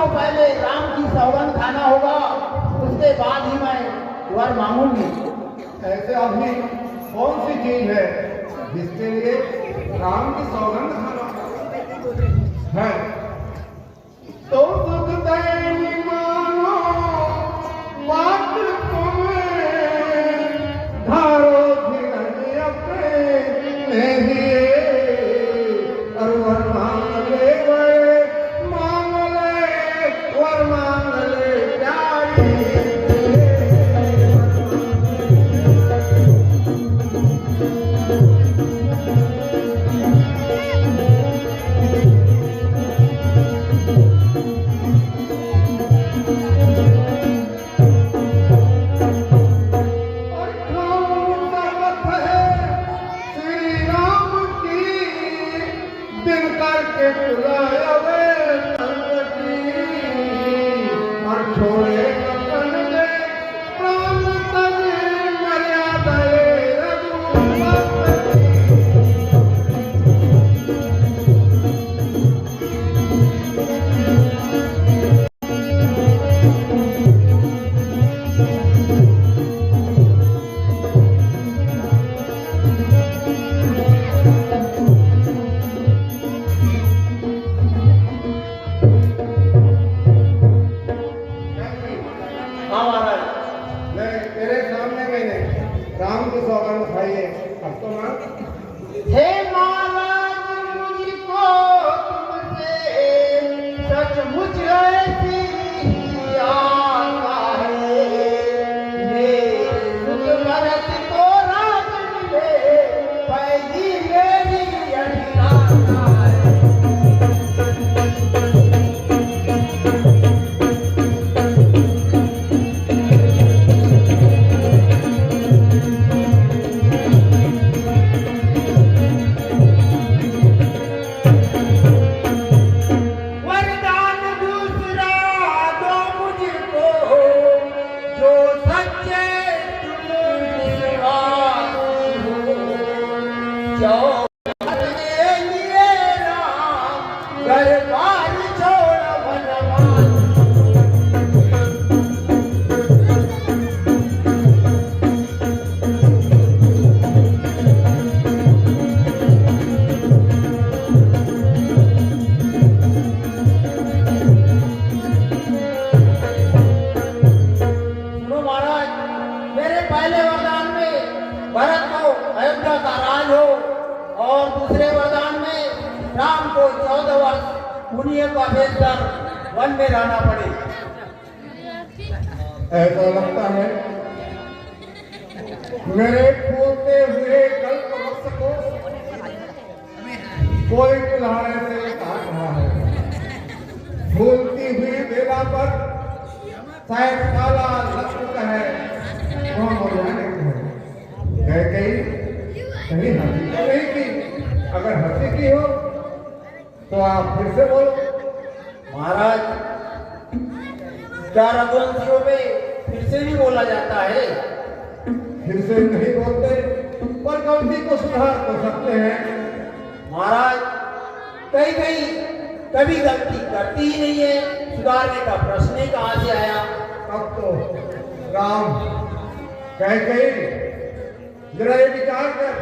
पाँव पहले राम की सौगंध खाना होगा, उसके बाद ही मैं वर मांगूंगी। ऐसे अभी कौन सी चीज है जिसके लिए राम की सौगंध खाना है? तो सुख दैनी मानो बात तुम्हें धारो धीरज अपने लिए और वर मांग ले वर मांग ले प्यारी। राम की सौगंध खाइए अब तो ना। हे महाराज, मुझको तुमसे सचमुच ऐसी आशा है, मेरे सुख भरत को राज मिले, पहली मेरी अभिलाषा है। भरत को अयोध्या का राज हो और दूसरे वरदान में राम को 14 वर्ष मुनियों का भेज कर वन में रहना पड़े। ऐसा लगता है मेरे फूलते हुए कल्प वृक्ष को कोई कुल्हाड़े से काट रहा है। फूलती हुई बेला पर शायद काला लक्ष्य है वह वैज्ञानिक है। कहीं हंसी तो नहीं की, अगर हंसी की हो तो आप फिर से बोलो। महाराज, क्या रघुवंशियों में फिर से भी बोला जाता है? फिर से नहीं बोलते, पर गलती को सुधार तो सकते हैं। महाराज, कहीं कभी गलती करती ही नहीं है, सुधारने का प्रश्न ही कहां से आया? अब तो राम कहीं जरा ये विचार कर,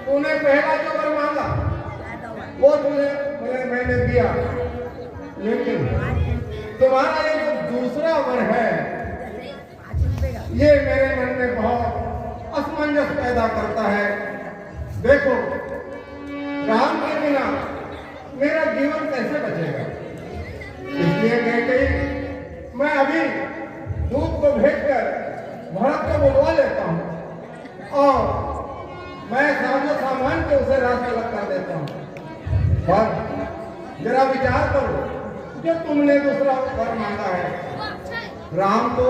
तूने पहला जो वर मांगा वो मैंने दिया, लेकिन तुम्हारा ये जो दूसरा वर है ये मेरे मन में बहुत असमंजस पैदा करता है। देखो, राम के बिना मेरा जीवन कैसे बचेगा, इसलिए कहीं मैं अभी दूध को भेजकर भरत को बुलवा लेता हूँ और मैं सामने सामान के उसे रास्ता अलग कर देता हूँ। पर जरा विचार करो, जो तुमने दूसरा वर मांगा है, राम को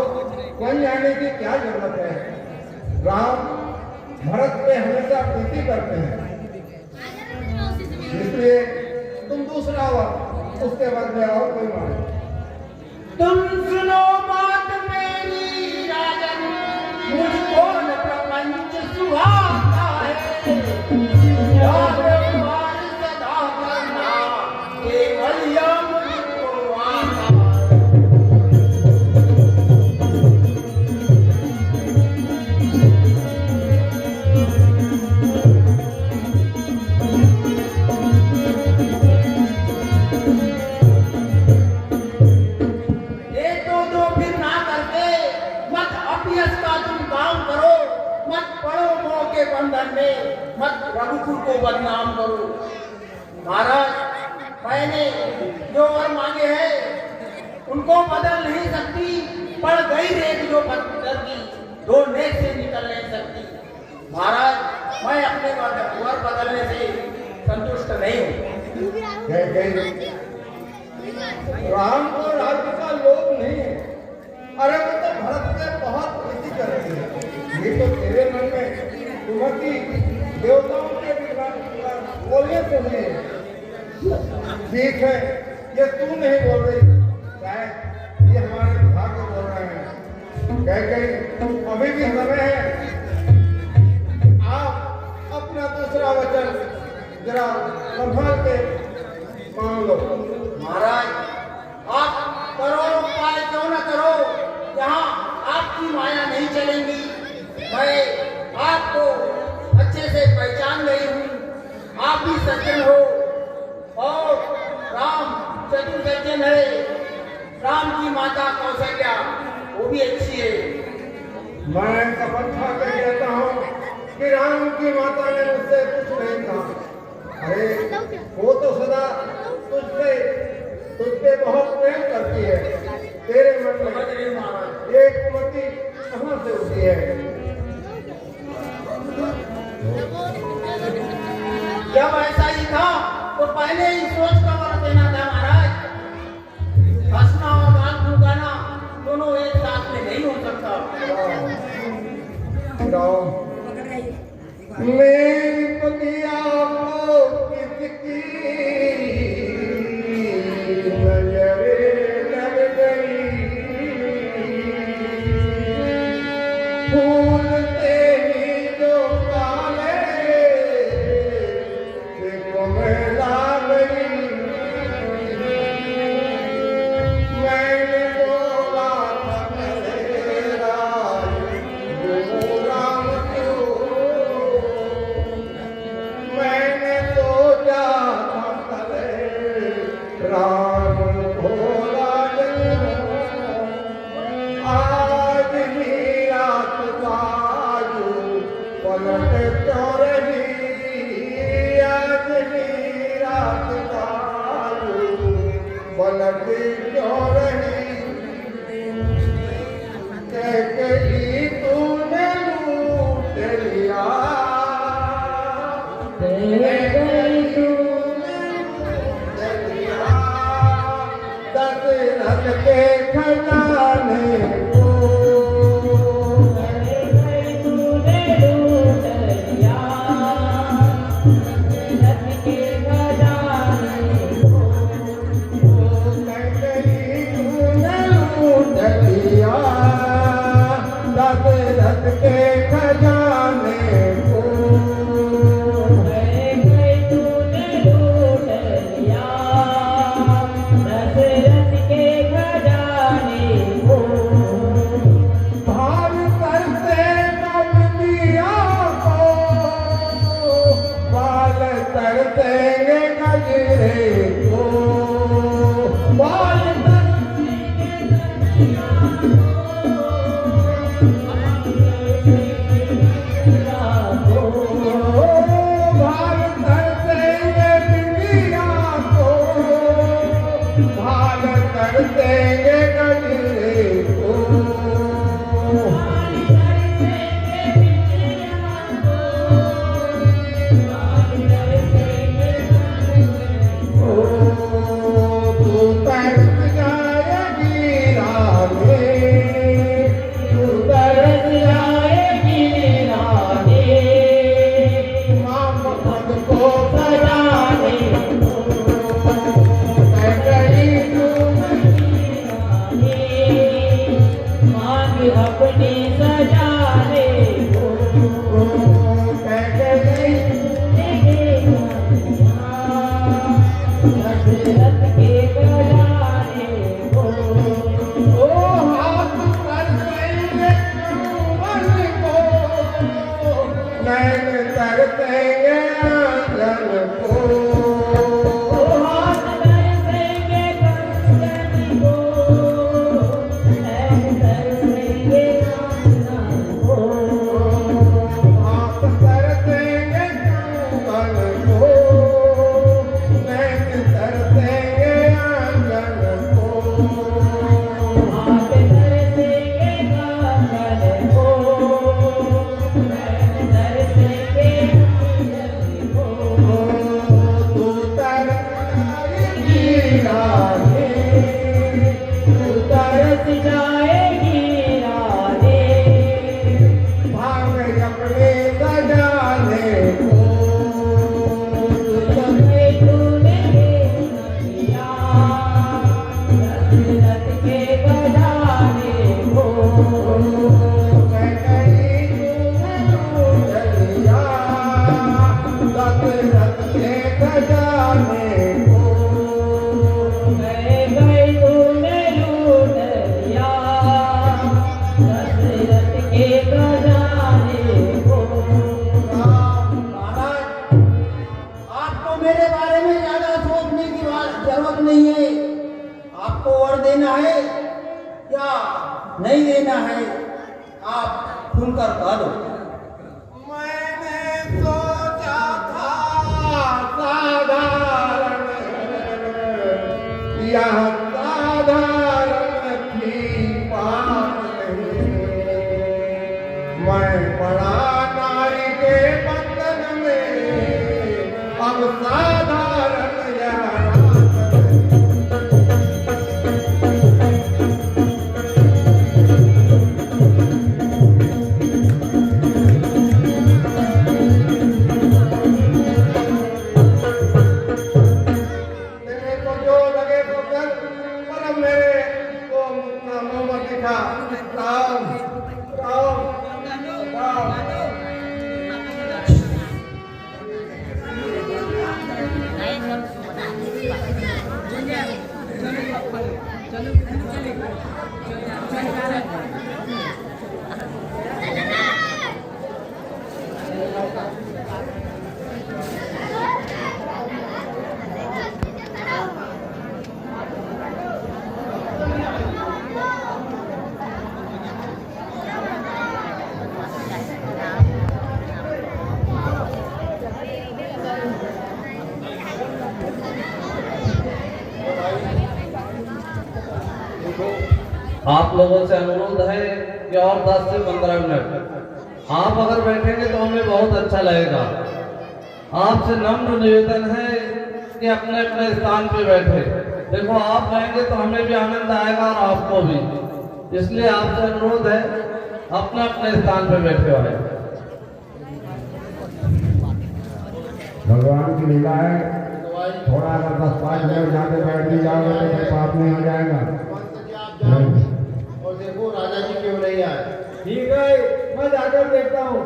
वन जाने की क्या जरूरत है? राम भरत पे हमेशा प्रीति करते हैं, इसलिए तुम दूसरा वर उसके बदले और कोई मांगो। तुम सुनो बात मेरी राजन, मुझको न प्रपंच सुहाता है, याद सदा करना केवल यह मुझको आता है। मैंने जो वर मांगे हैं उनको बदल नहीं सकती, पड़ गई रेत जो पत्थर की, दो नेक से निकल नहीं सकती। महाराज, मैं अपने वर बदलने से संतुष्ट नहीं हूँ। राम को राज्य का लोभ नहीं है। अरे वो तो भरत से बहुत प्रीति करती है। ये तो तेरे मन में सुमति देवताओं के बोलने से नहीं है। ठीक है, ये तू नहीं बोल रही, शायद ये हमारे भाग्य बोल रहे हैं। कह अभी भी समय है, आप अपना दूसरा वचन जरा संभाल के मान लो। महाराज, आप करो उपाय क्यों न करो, यहाँ आपकी माया नहीं चलेंगी। मैं आपको अच्छे से पहचान गई हूँ, आप भी सज्जन हो और राम चतुर सज्जन है। राम की माता कौशल्या वो भी अच्छी है। मैं शपथ खा कर कहता हूँ कि राम की माता ने मुझसे कुछ नहीं कहा। अरे वो तो सदा तुझसे बहुत प्रेम करती है। तेरे मन में एक कुमति कहाँ से उठी है? जब ऐसा ही था तो पहले ही सोच कर वर देना था महाराज। हंसना और बात भूगाना दोनों एक साथ में नहीं हो सकता। मेरी पतिया को किसकी नजरे लग गई, फूलते ही जो काले देखो मैं ला गई। मैंने बोला था तेरा राम क्यों, मैंने सोचा था राम भोला आज ही रात बाजू पलट क्यों रही, आज ही रात बाजू पलट क्यों रही। कहीं तूने लूट लिया, दशरथ के खजाने को दशरथ के खजाने को भार करते कब दिया को, बाल करते गजरे को, बाल भार करते बिटिया को, भाल करते गजरे को। तू तरस जाएगी राधे, तू तरस जाएगी राधे, माम पद को सजाने गई तू अपनी सजाने दशरथ के खजाने को। हाथ पर नैन तरसेंगे आंगन को, हाथ बरसेंगे कंचन को, नैन तरसेंगे आंगन को। हाथ तरसेंगे आंगन को, नैन तरसेंगे नहीं है। आपको वर देना है या नहीं देना है, आप सुनकर कह दो। मैंने सोचा था साधारण, यह साधारण थी बात नहीं। मैं पड़ा नारी के बंधन में, अब साधारण यह रात नहीं। मेरे को जो लगे तो कर, पर अब मेरे को अपना मुंह मत दिखा। राम राम राम। आप लोगों से अनुरोध है कि और 10 से 15 मिनट आप अगर बैठेंगे तो हमें बहुत अच्छा लगेगा। आपसे नम्र निवेदन है कि अपने अपने स्थान पे बैठे। देखो आप रहेंगे तो हमें भी आनंद आएगा और आपको भी, इसलिए आपसे अनुरोध है अपने अपने स्थान पे बैठे हुए। भगवान की लीला है, थोड़ा अगर 10-5 मिनट जाके बैठ भी जाओगे तो कोई पाप नहीं हो जाएगा। और देखो राजा जी क्यों नहीं आए। ठीक है, मैं जाकर देखता हूँ।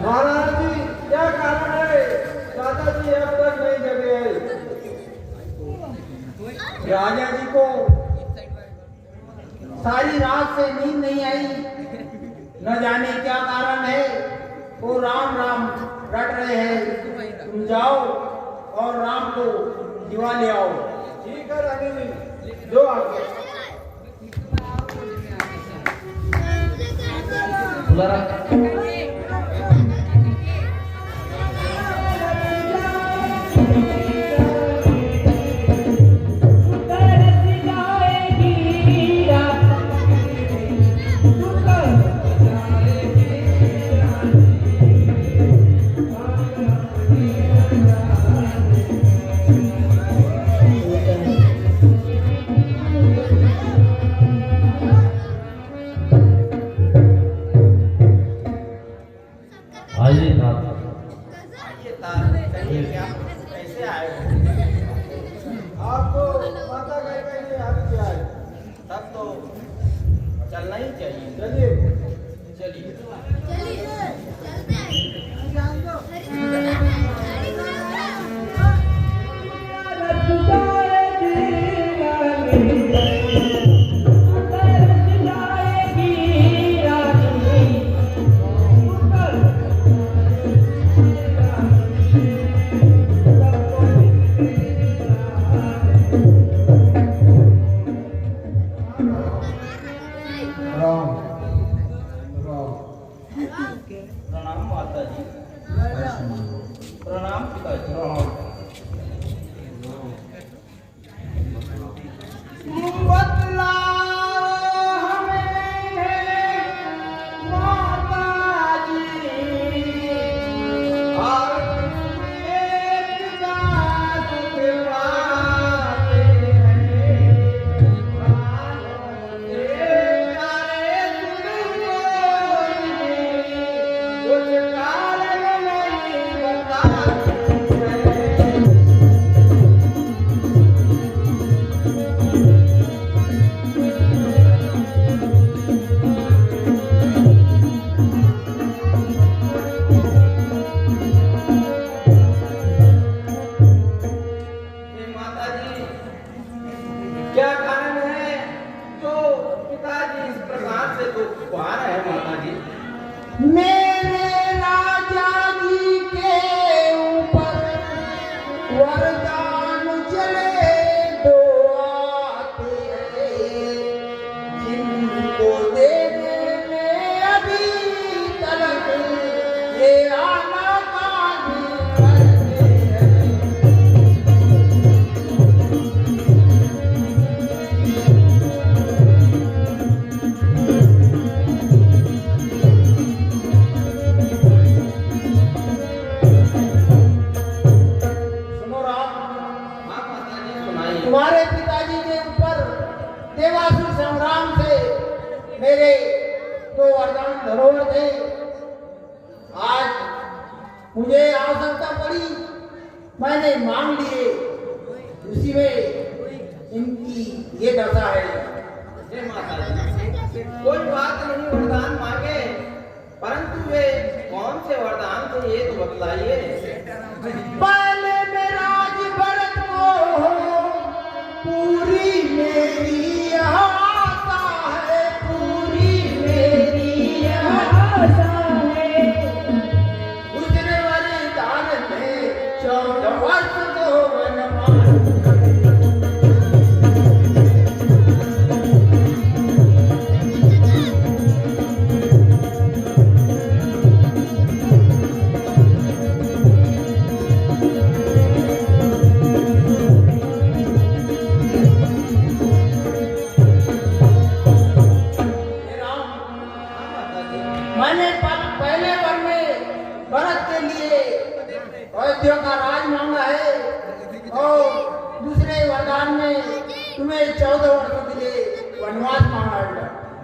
महाराज जी, क्या कारण है दादाजी अब तक नहीं जगे हैं? राजा जी को सारी रात से नींद नहीं आई, न जाने क्या कारण है। वो राम राम रट रहे हैं। तुम जाओ और राम को दिवा ले आओ। ठीक है रानी जी, जो आगे। खुला रख। आइए कैसे आए हो? आपको माता कहीं कहीं याद किया है। तब तो चलना ही चाहिए। चलिए चलिए। राम राम। प्रणाम माता जी। प्रणाम पिताजी। बतलाओ हमें माता जी, और एक वरदान चले दो आते हैं, जिनको देने में अभी तलक ये आना कानी करते हैं। सुनो राम, हाँ माता जी सुनाइए। तुम्हारे पिताजी के ऊपर देवासुर संग्राम से मेरे दो वरदान धरोहर थे। आज मुझे आवश्यकता पड़ी, मैंने मांग लिए, उसी में इनकी ये दशा है। हे माता जी, कोई बात नहीं, वरदान मांगे, परंतु वे कौन से वरदान थे ये तो बतलाइए। पहले मेरा भरत को पूरी मेरी आशा है, पूरी मेरी आशा है। दूसरे वरदान में 14 वर्ष को वनवास। मैंने पहले वर में भरत के लिए अयोध्या का राज मांगा है, और दूसरे वरदान में तुम्हें 14 वर्षों के लिए वनवास मांगा है।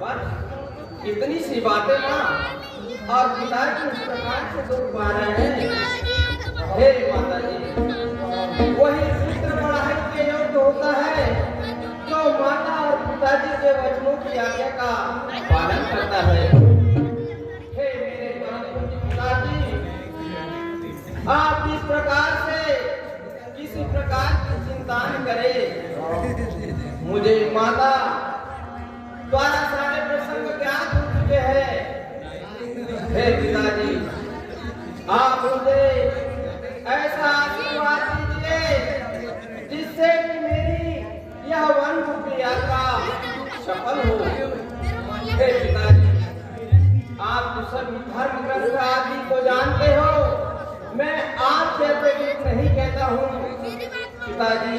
बस इतनी सी बातें माँ, और पिता जी इस प्रकार से दुख पा रहे हैं। हे माता जी, वही पुत्र बड़ा के योग्य होता है जो माता और पिताजी के वचनों की आज्ञा का पालन करता है। हे मेरे परम पूज्य पिताजी, आप इस प्रकार से किसी प्रकार की चिंता न करें। मुझे माता द्वारा सारे प्रसंग ज्ञात हो चुके हैं। हे पिताजी, आप मुझे ऐसा आशीर्वाद दीजिए जिससे कि मेरी यह वन रूपी यात्रा सफल हो। हे पिताजी, आप तो सभी धर्म ग्रंथ आदि को जानते हो, मैं आपसे अतिरिक्त नहीं कहता हूँ। पिताजी,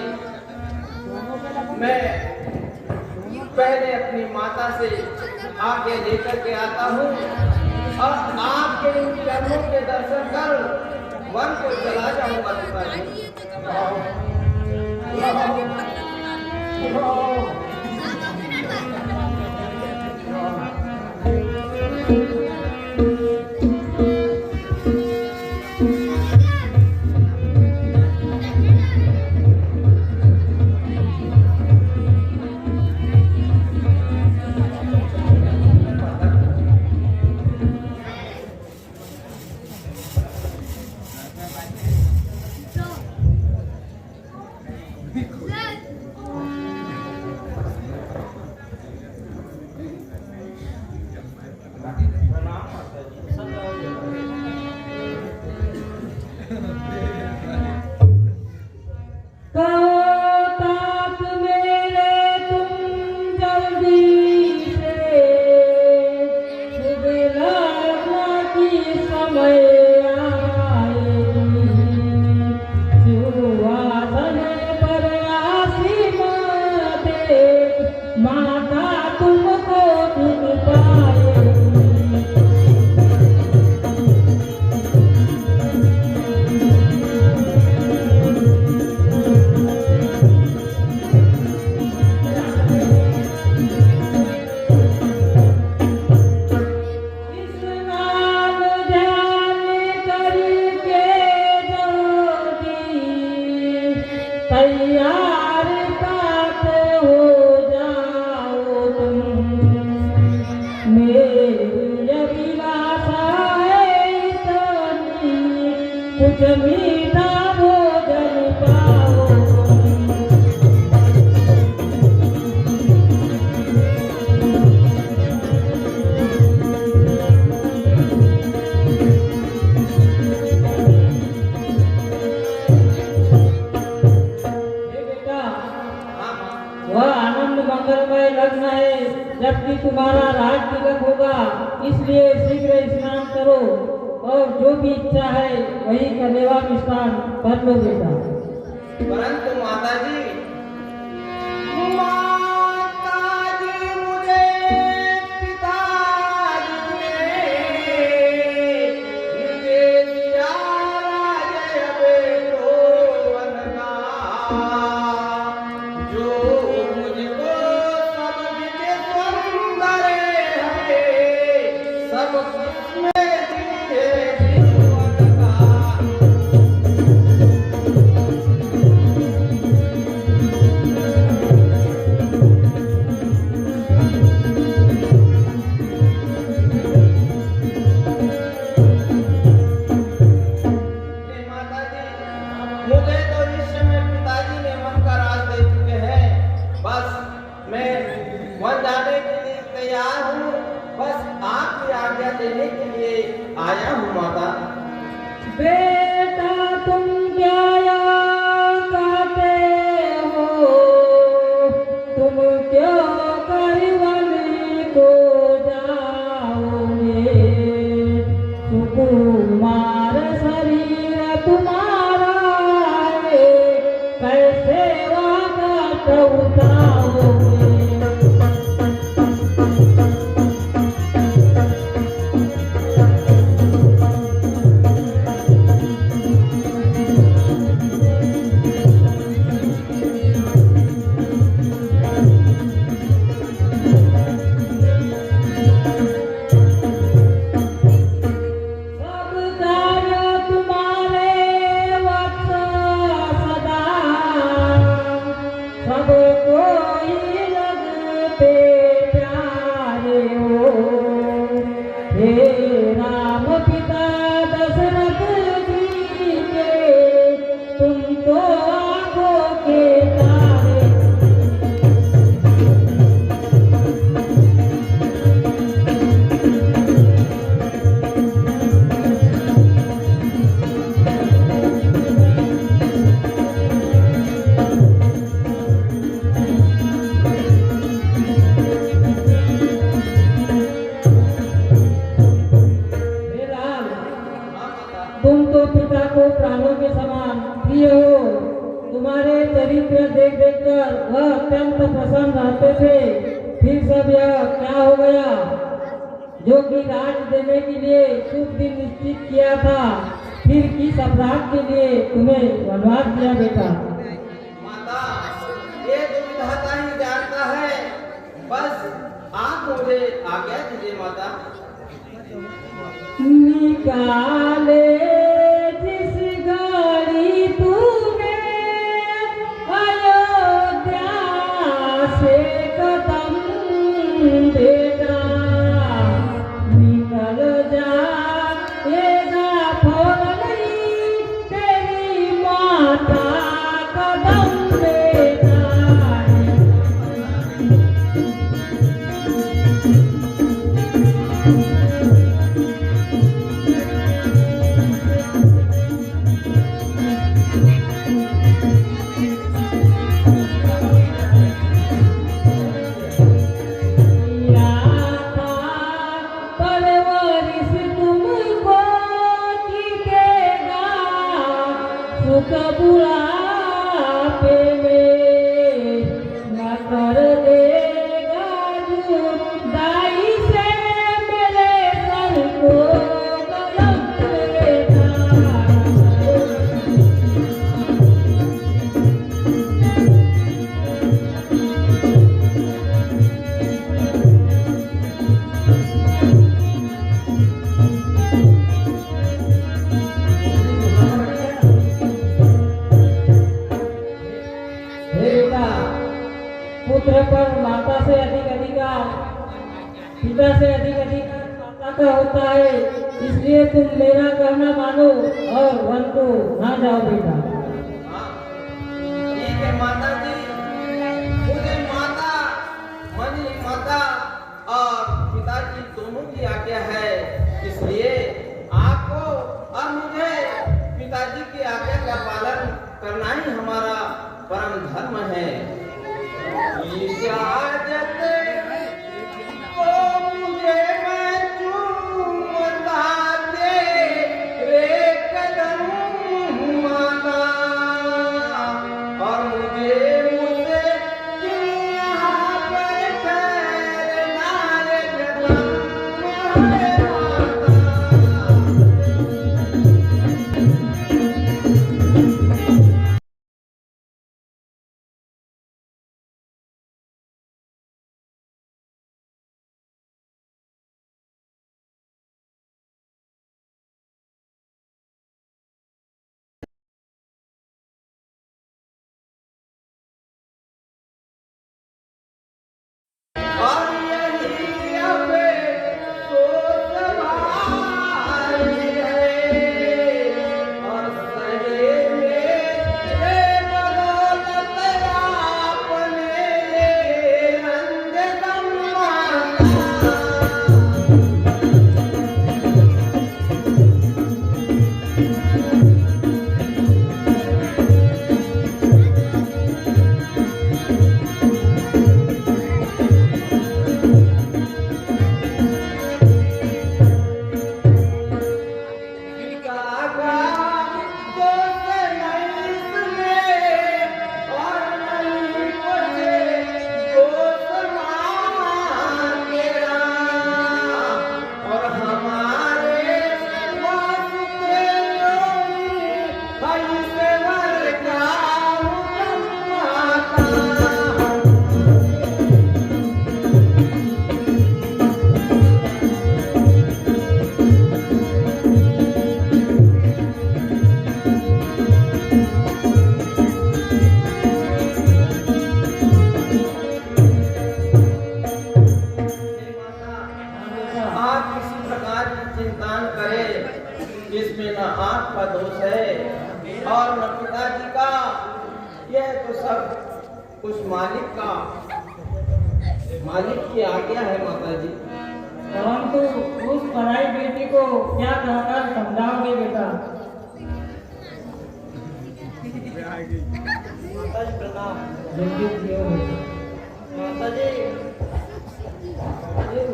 मैं पहले अपनी माता से आगे लेकर के आता हूँ, और आपके इन चरणों के दर्शन कर वन को चला जाऊंगा। पिताजी कुछ मीठा भोजन पाओ। लग्न है, जबकि तुम्हारा राज तिलक होगा। इसलिए शीघ्र स्नान करो और जो भी इच्छा है वही कलेवा मिष्ठान कर लो बेटा। परंतु माताजी मुझे पिताजी ने दिया राज बेटो वनगा, जो मुझको सब विधि सुंदर है, सब में दिए जीवन का। मुझे तो इस समय पिताजी ने मन का राज दे चुके हैं। बस मैं वन जाने के लिए तैयार हूँ। बस आपकी आज्ञा देने के लिए आया हूँ माता। बेटा तुम क्या कहते हो, तुम क्यों करीबन को जाओगे, सुकुमार शरीर तुम्हारा है, कैसे वाकट उठाओगे। सब कार्य तुम्हारे वत्स सदा, सब कोई लगते प्यारे हो। हे राम पिता दशरथ जी के, तुम तो आंखों के तारे। हे राम, तुम तो पिता को प्राणों के समान प्रिय हो। तुम्हारे चरित्र देख देख कर वह अत्यंत प्रसन्न रहते थे। फिर सब यह क्या हो गया, जो कि राज देने के लिए शुभ दिन निश्चित किया था, फिर किस अपराध के लिए तुम्हें वनवास दिया बेटा। माता ये दुविधाता ही जानता है। बस आप मुझे आज्ञा दीजिए माता। निकाले जिस गाड़ी तूने अयोध्या से कदम बेटा, निकल जा ये फौर नहीं तेरी माता कदम बेटा। परवरिश तुमको टिकेगा, सुख बुढ़ापे में न कर देगा जुदाई से मेरे सर को कलम बेटा। हे बेटा, पुत्र पर माता से अधिक अधिकार, पिता से अधिक अधिकार माता का होता है। इसलिए तुम मेरा कहना मानो और वन को ना जाओ बेटा। हाँ, ठीक है माता जी। मुझे माता मनी माता और पिताजी दोनों की आज्ञा है। इसलिए आपको और मुझे पिताजी की आज्ञा का पालन करना ही हमारा परम धर्म है। इजाजत पिताजी का, यह तो सब उस मालिक की आज्ञा है माताजी। परंतु उस पराई बेटी को क्या कहकर समझाओगे बेटा? माताजी प्रणाम। जल्दी जियो बेटा। माताजी,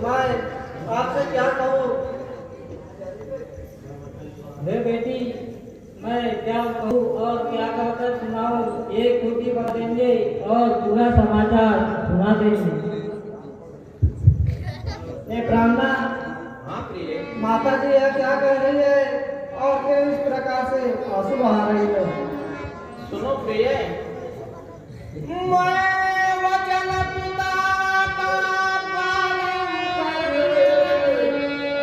मैं आपसे क्या कहूँ? हे बेटी, मैं क्या कहूँ और क्या कहकर सुनाऊँ? एक खूटी बता देंगे और पूरा समाचार सुना देंगे। ब्राह्मणा, हाँ प्रिय। माता जी यह क्या कह रही है और क्यों इस प्रकार से आंसू बहा रही है? सुनो प्रिय, मैं वचन पिता का पालन कर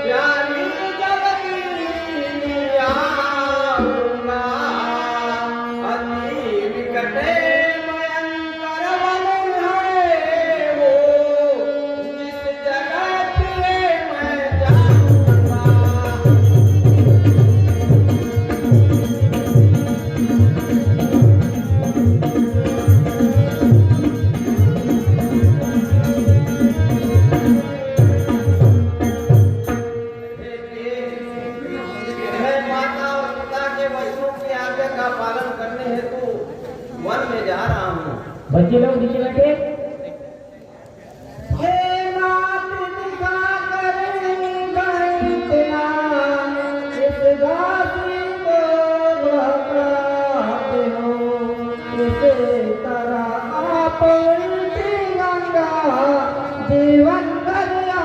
प्यारी जगती आऊंगा, अति विकटे भयंकर वन है वो, जिस जगह पे मैं जाऊंगा। मैं माता और पिता के वचनों की आज्ञा का पालन करने हेतु वन में जा रहा हूँ। बच्चे लोग नीचे बैठे। हे मात दिखा कर बैठना, इस दासी को बहकाते हो, इस तरह आप उल्टी गंगा जीवन दरिया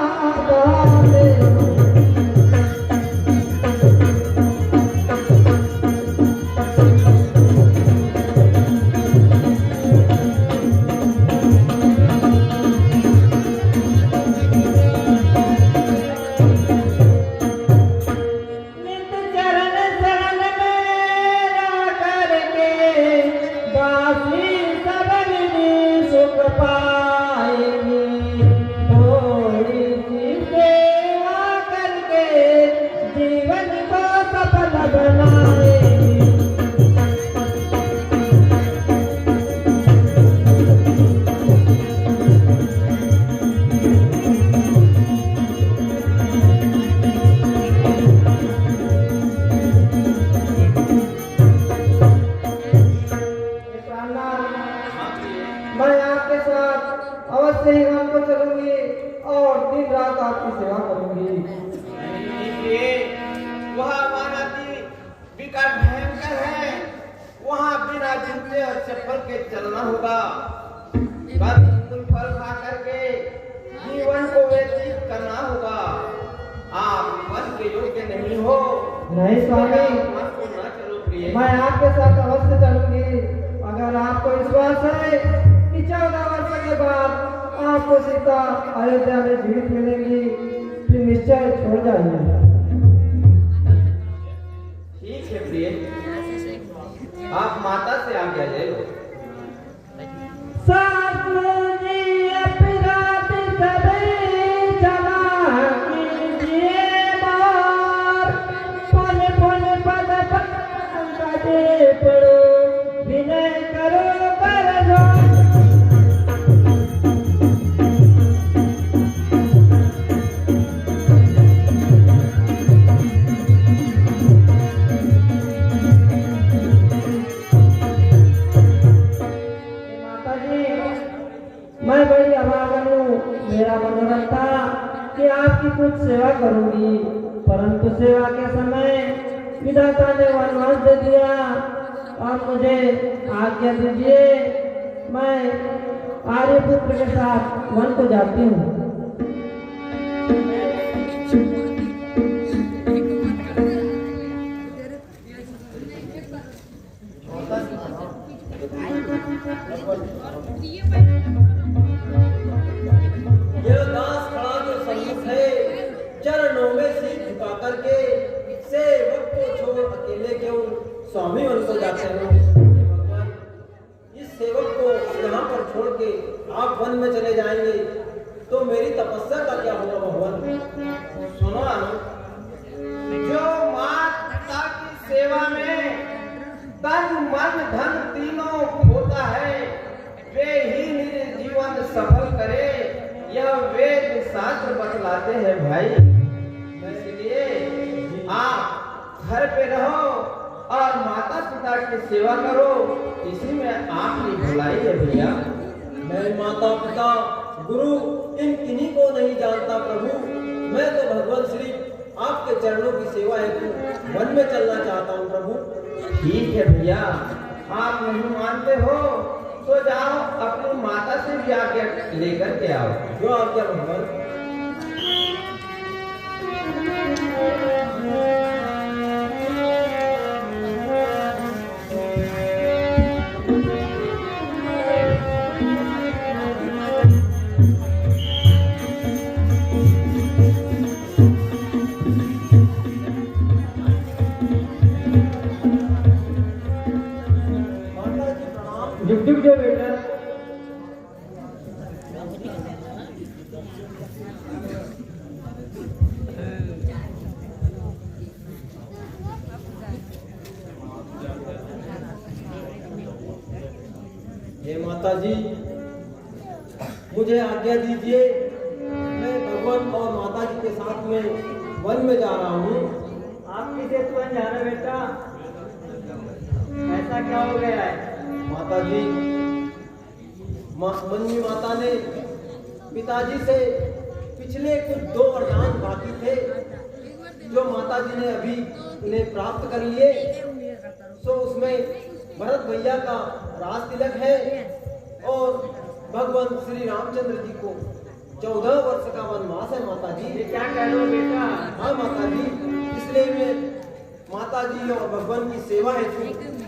बहाते हो। नित चरण शरण मेरा करके दासी सबरी सुख पाएगी, थोड़ी सी सेवा करके जीवन को सफल बनाएगी। मैं आपके साथ अवश्य ही वन को चलूंगी और दिन रात आपकी सेवा करूंगी। वह वाराणसी विकट भयंकर है, वहाँ बिना जूते और चप्पल के चलना होगा। फल खा करके जीवन को व्यतीत करना होगा। आप वन के योग्य नहीं हो। नहीं स्वामी, वन को न चलो प्रिय। मैं आपके साथ अवश्य चलूंगी। अगर आपको विश्वास है कि 14 वर्ष के बाद आपको सीता अयोध्या में जीवित मिलेंगी, फिर निश्चय छोड़ जाइए। ठीक है प्रिय, आप माता से आज्ञा ले लो। विनय करो कर जो। मैं बड़ी अभागन हूँ, मेरा मनोरथ था कि आपकी कुछ सेवा करूंगी, परंतु सेवा के समय विधाता ने वनवास दे दिया। आप मुझे आज्ञा दीजिए, मैं आर्यपुत्र के साथ वन को जाती हूँ। यह दास खड़ा जो सम्मुख है, चरणों में सिर झुका करके सेवक को छोड़ अकेले क्यों स्वामी वन को जाते हो? भगवान, इस सेवक को यहाँ पर छोड़ के आप वन में चले जाएंगे तो मेरी तपस्या का क्या होगा भगवान? सुनो अनु, जो माता की सेवा में तन मन तीनों होता है वे ही निज जीवन सफल करे, यह वेद शास्त्र बतलाते हैं भाई। इसलिए आप घर पे रहो और माता पिता की सेवा करो, इसी में आपकी भलाई है भैया। मैं माता पिता गुरु इन किन्हीं को नहीं जानता प्रभु। मैं तो भगवान श्री आपके चरणों की सेवा हेतु वन में चलना चाहता हूँ प्रभु। ठीक है भैया, आप नहीं मानते हो तो जाओ अपनी माता से भी आज्ञा लेकर के आओ। जो आज्ञा भगवान। जुग जुग जो बेटा। हे माता जी, मुझे आज्ञा दीजिए, मैं भगवान और माता जी के साथ में वन में जा रहा हूँ। आप किसे तुरंत जा रहे बेटा? ऐसा क्या हो गया है? माता जी, मनवी माता ने पिताजी से पिछले कुछ 2 वरदान बाकी थे जो माता जी ने अभी उन्हें प्राप्त कर लिए। सो उसमें भरत भैया का राज तिलक है और भगवान श्री रामचंद्र जी को 14 वर्ष का वनवास है माता जी। ये क्या कह रहे हो बेटा? हाँ माता जी, इसलिए मैं माता जी और भगवान की सेवा हेतु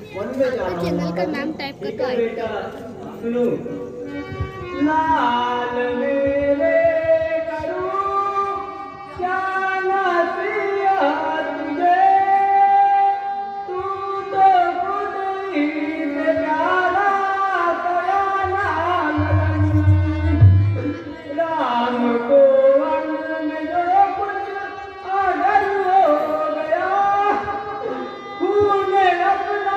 वन में जा रहा हूँ। चैनल का नाम टाइप ठीक करके है बेटा, सुनो। लाल मेरे करूं क्या नसीहा तुझे, तू तो खुद ही से प्यारा सोया लाल राम को वन में जो कुछ अगर हो गया, खून अपना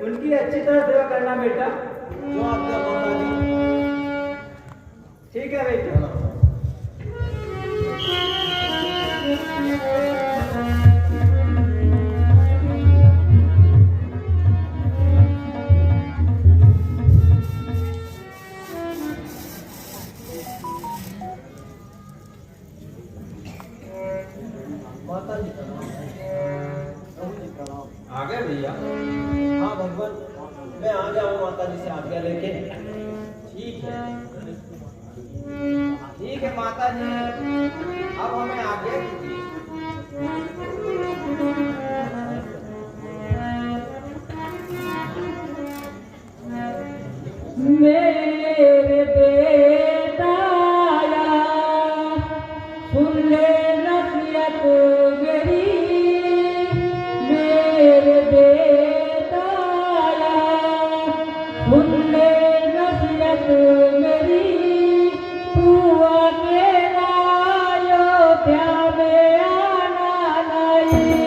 उनकी अच्छी तरह सेवा करना बेटा। जो आज्ञा माता जी। ठीक है बेटा। माता जी प्रणाम। प्रभु जी प्रणाम। आ गए भैया? हाँ भगवान, मैं आ गया हूँ माता जी से आज्ञा लेके। ठीक है, ठीक है माता जी, अब हमें आज्ञा दीजिए। मेरे बेटा सुन ले नसीहत मेरी, मेरे बेटा सुन ले नसीहत मेरी, तू अकेला अयोध्या में आना नहीं।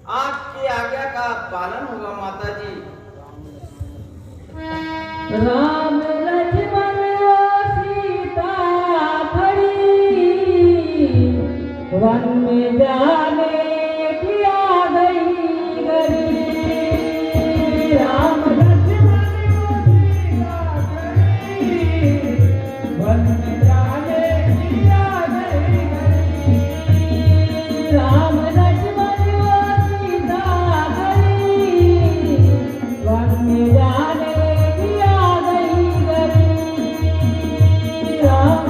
आपकी आज्ञा का पालन होगा माता जी। राम लक्ष्मण और सीता खड़ी वन में जाने की आ गई घड़ी। राम लक्ष्मण और सीता खड़ी वन में जाने की आ गई घड़ी। राम लक्ष्मण और सीता खड़ी वन में जाने की आ गई घड़ी। राम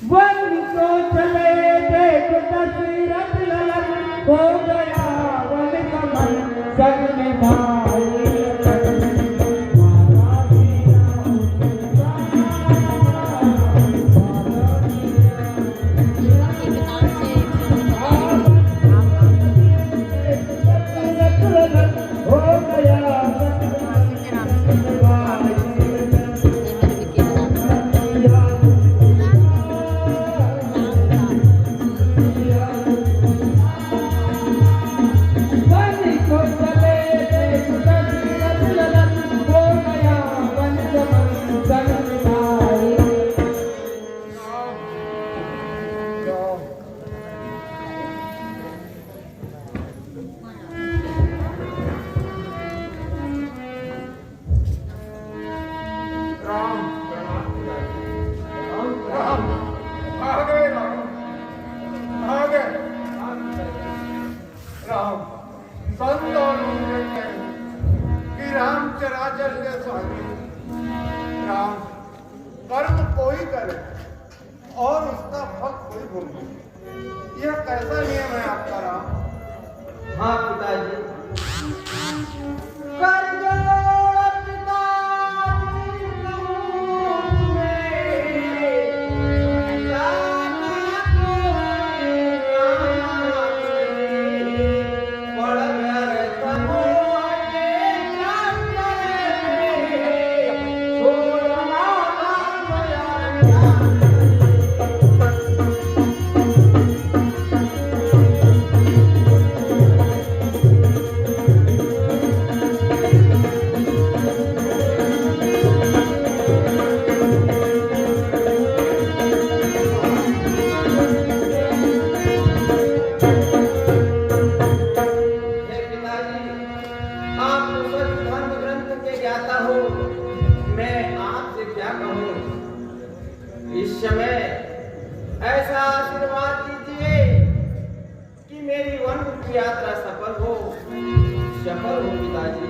वन को चले देख दशरथ ललन हो गया वन का मन संग में भाई। हो गया संत और मुझे कहे कि राम चराचर के स्वामी राम कर्म कोई करे और उसका फल कोई भोगे, यह कैसा नियम है आपका राम? हाँ पिताजी। कर जोड़ पिताजी तुम्हें, जाना तो पड़ गए तमोह के चक्कर में, छोड़ना ना गया। हे पिताजी, आप तो सच धर्म ग्रंथ के ज्ञाता हो, मैं आपसे क्या कहूँ। इस समय ऐसा आशीर्वाद दीजिए कि मेरी वन की यात्रा सफल हो पिताजी।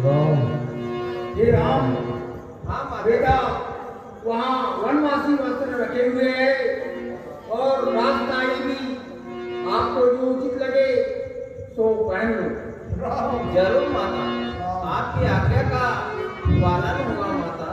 राम, ये राम हाँ माता। बेटा वहाँ वनवासी वस्त्र रखे हुए हैं और राजदारी भी, आपको जो उचित लगे सो पहन लो। राम, जरूर माता, आपकी आज्ञा का पालन होगा माता।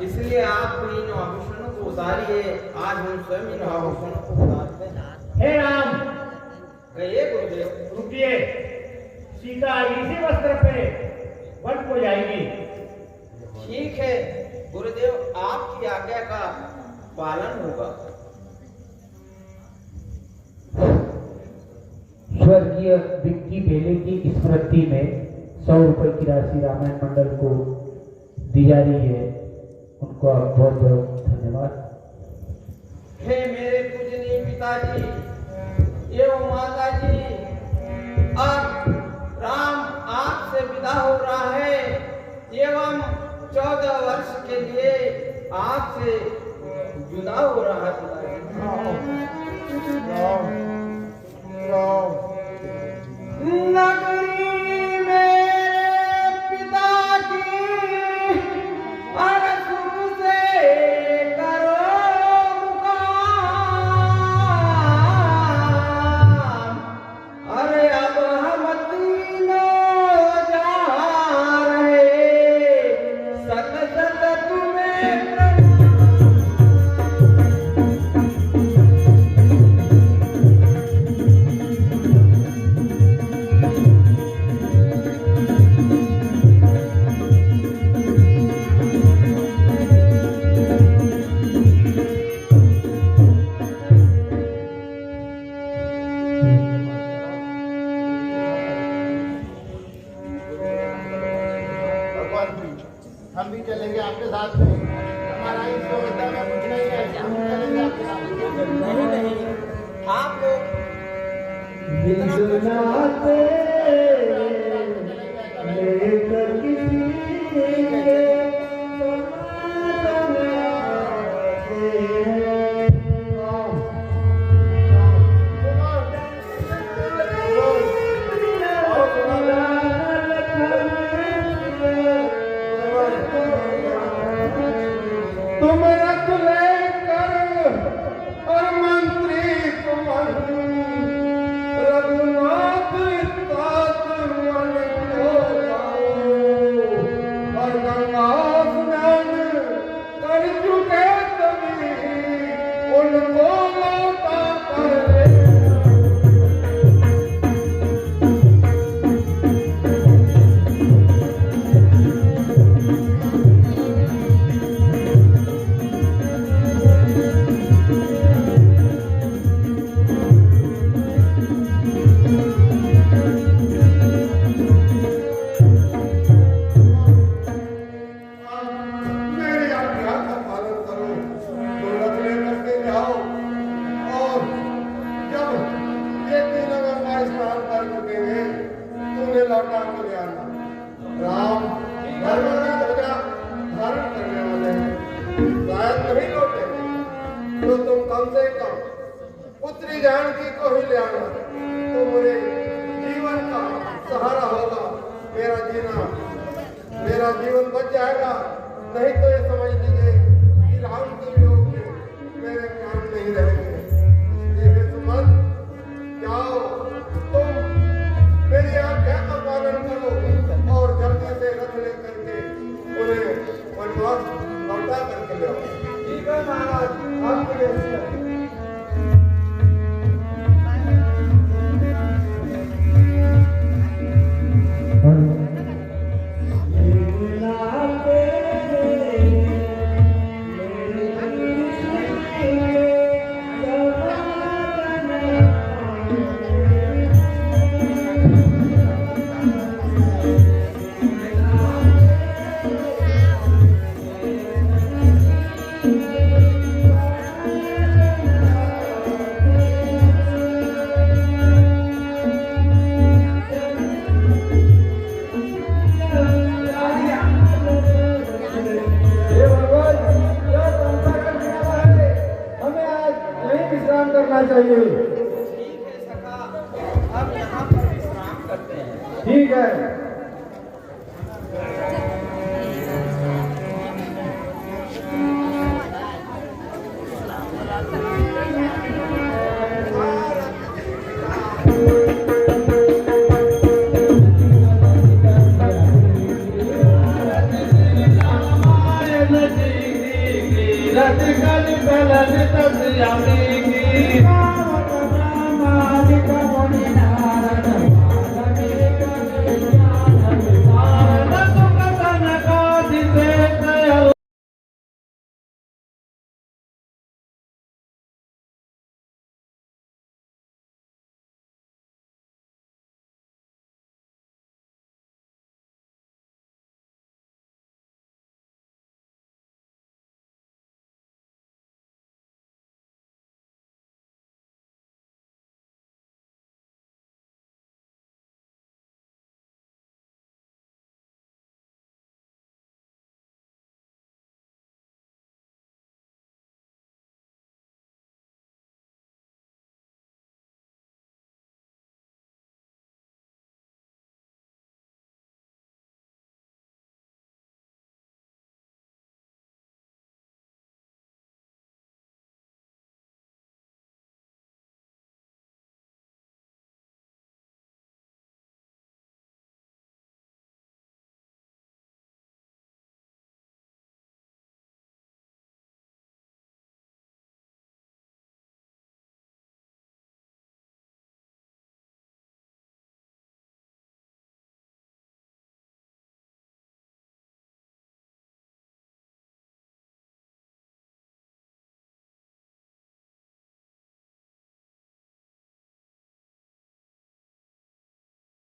इसलिए आप इन आभूषणों को उतारिए। आज हम स्वयं इन आभूषणों को उतारते हैं। हे राम, कहिए गुरुदेव। रुकिए। सीता इसी वस्त्र पे वन को जाएगी। ठीक है गुरुदेव, आपकी आज्ञा का पालन होगा। स्वर्गीय विक्की बेले की स्मृति में 100 रुपए की राशि रामायण मंडल को दी जा रही है। उनको बहुत बहुत धन्यवाद। हे मेरे पूजनीय पिताजी एवं माताजी, अब राम आपसे विदा हो रहा है एवं 14 वर्ष के लिए आपसे जुदा हो रहा है पिताजी। नगरी मेरे पिता की अरसू से करो मुकाम। अरे अब हम तीनों जा रहे, सत सत तुम्हें हम भी चलेंगे आपके साथ में। हमारा इस योग्यता में कुछ नहीं है, हम भी चलेंगे आपके साथ में। नहीं नहीं, आप तुम रथ लेकर और मंत्री कुंवर रघुनाथ तात मन को लाओ, और गंगा स्नान कर चुके तभी उनको लौटा कर ले। मेरी आज्ञा का पालन करो, तो रथ लेकर के जाओ, और जब ये तीनों गंगा स्नान कर चुकेंगे तो उन्हें लौटा कर ले आना। राम धर्म की ध्वजा धारण करने वाले हैं, शायद नहीं लौटे तो तुम कम से कम पुत्री जानकी को ही ले आना, तो मेरे जीवन का सहारा होगा। मेरा जीवन बच जाएगा, नहीं तो ये समझ लीजिए कि राम के वियोग में मेरे प्राण नहीं रहेंगे। इसलिए सुमन, जाओ तुम मेरी आज्ञा का पालन करो और जल्दी से रथ लेकर के उन्हें वनवास लौटा करके ले आओ। ठीक है महाराज, आपके लिए करना चाहिए। ठीक है सखा, हम यहाँ पर विश्राम करते हैं। ठीक है। नदी रतिकल ललित श्यामी की रावत ब्रह्मादिक मुनि नारद